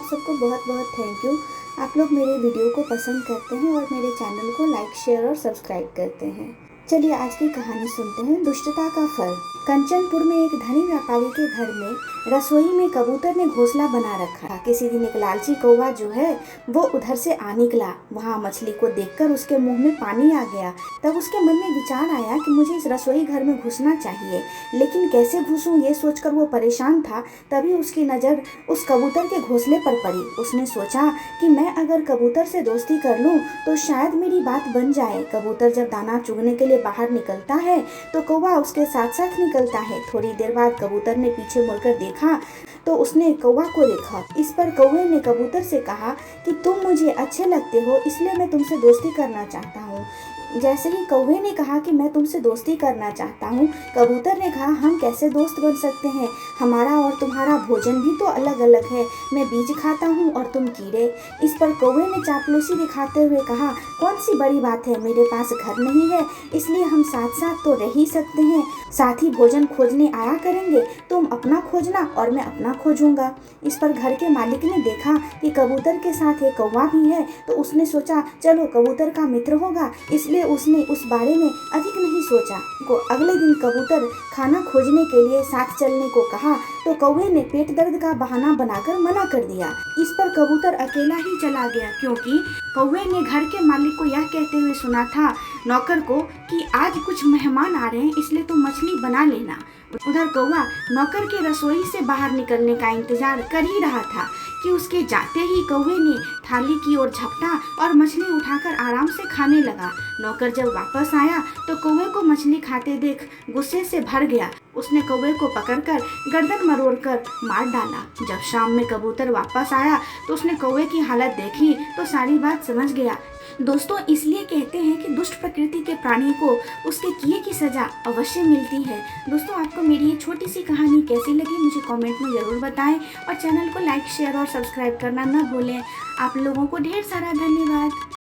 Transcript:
आप सबको बहुत बहुत थैंक यू। आप लोग मेरे वीडियो को पसंद करते हैं और मेरे चैनल को लाइक, शेयर और सब्सक्राइब करते हैं। चलिए आज की कहानी सुनते हैं, दुष्टता का फल। कंचनपुर में एक धनी व्यापारी के घर में रसोई में कबूतर ने घोंसला बना रखा था। किसी दिन एक लालची कौवा जो है वो उधर से आ निकला। वहाँ मछली को देखकर उसके मुंह में पानी आ गया। तब उसके मन में विचार आया कि मुझे इस रसोई घर में घुसना चाहिए, लेकिन कैसे घुसूं ये सोचकर वो परेशान था। तभी उसकी नज़र उस कबूतर के घोंसले पर पड़ी। उसने सोचा कि मैं अगर कबूतर से दोस्ती कर लूं तो शायद मेरी बात बन जाए। कबूतर जब दाना चुगने के लिए बाहर निकलता है तो कौवा उसके साथ साथ निकलता है। थोड़ी देर बाद कबूतर ने पीछे मुड़कर देखा तो उसने कौवा को देखा। इस पर कौवे ने कबूतर से कहा कि तुम मुझे अच्छे लगते हो, इसलिए मैं तुमसे दोस्ती करना चाहता हूँ। जैसे ही कौवे ने कहा कि मैं तुमसे दोस्ती करना चाहता हूँ, कबूतर ने कहा हम कैसे दोस्त बन सकते हैं, हमारा और तुम्हारा भोजन भी तो अलग अलग है। मैं बीज खाता हूँ और तुम कीड़े। इस पर कौवे ने चापलूसी दिखाते हुए कहा कौन सी बड़ी बात है, मेरे पास घर नहीं है, इसलिए हम साथ साथ तो रह ही सकते हैं। साथ ही भोजन खोजने आया करेंगे, तुम अपना खोजना और मैं अपना खोजूंगा। इस पर घर के मालिक ने देखा कि कबूतर के साथ एक कौवा भी है तो उसने सोचा चलो कबूतर का मित्र होगा, इसलिए उसने उस बारे में अधिक नहीं सोचा। अगले दिन कबूतर खाना खोजने के लिए साथ चलने को कहा तो कौवे ने पेट दर्द का बहाना बनाकर मना कर दिया। इस पर कबूतर अकेला ही चला गया, क्योंकि कौवे ने घर के मालिक को यह कहते हुए सुना था नौकर को कि आज कुछ मेहमान आ रहे हैं, इसलिए तुम मछली बना लेना। उधर कौवा नौकर के रसोई से बाहर निकलने का इंतजार कर ही रहा था कि उसके जाते ही कौवे ने थाली की ओर झपटा और मछली उठाकर आराम से खाने लगा। नौकर जब वापस आया तो कौवे को मछली खाते देख गुस्से से भर गया। उसने कौवे को पकड़कर गर्दन मरोड़कर मार डाला। जब शाम में कबूतर वापस आया तो उसने कौवे की हालत देखी तो सारी बात समझ गया। दोस्तों, इसलिए कहते हैं कि दुष्ट प्रकृति के प्राणी को उसके किए की सजा अवश्य मिलती है। दोस्तों, आपको मेरी ये छोटी सी कहानी कैसी लगी मुझे कमेंट में ज़रूर बताएं और चैनल को लाइक, शेयर और सब्सक्राइब करना न भूलें। आप लोगों को ढेर सारा धन्यवाद।